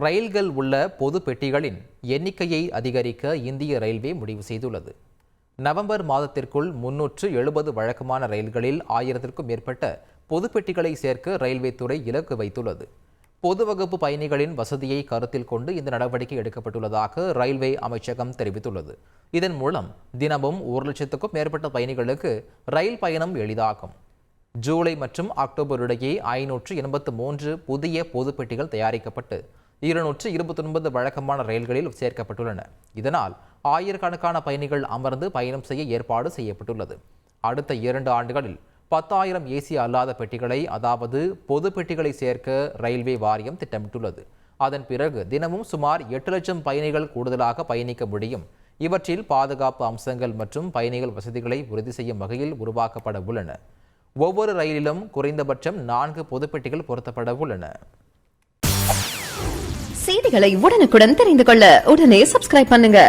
ரயில்கள் உள்ள பொது பெட்டிகளின் எண்ணிக்கையை அதிகரிக்க இந்திய ரயில்வே முடிவு செய்துள்ளது. நவம்பர் மாதத்திற்குள் 370 வழக்கமான ரயில்களில் 1000க்கும் மேற்பட்ட பொது பெட்டிகளை சேர்க்க ரயில்வே துறை இலக்கு வைத்துள்ளது. பொது வகுப்பு பயணிகளின் வசதியை கருத்தில் கொண்டு இந்த நடவடிக்கை எடுக்கப்பட்டுள்ளதாக ரயில்வே அமைச்சகம் தெரிவித்துள்ளது. இதன் மூலம் தினமும் 1,00,000க்கும் மேற்பட்ட பயணிகளுக்கு ரயில் பயணம் எளிதாகும். ஜூலை மற்றும் அக்டோபர் இடையே 583 புதிய பொது பெட்டிகள் தயாரிக்கப்பட்டு 229 வழக்கமான ரயில்களில் சேர்க்கப்பட்டுள்ளன. இதனால் ஆயிரக்கணக்கான பயணிகள் அமர்ந்து பயணம் செய்ய ஏற்பாடு செய்யப்பட்டுள்ளது. அடுத்த 2 ஆண்டுகளில் 10,000 ஏசி அல்லாத பெட்டிகளை, அதாவது பொது பெட்டிகளை சேர்க்க ரயில்வே வாரியம் திட்டமிட்டுள்ளது. அதன் பிறகு தினமும் சுமார் 8,00,000 பயணிகள் கூடுதலாக பயணிக்க முடியும். இவற்றில் பாதுகாப்பு அம்சங்கள் மற்றும் பயணிகள் வசதிகளை உறுதி செய்யும் வகையில் உருவாக்கப்பட உள்ளன. ஒவ்வொரு ரயிலிலும் குறைந்தபட்சம் 4 பொது பெட்டிகள் பொருத்தப்பட உள்ளன. செய்திகளை உடனுக்குடன் தெரிந்து கொள்ள உடனே சப்ஸ்கிரைப் பண்ணுங்க.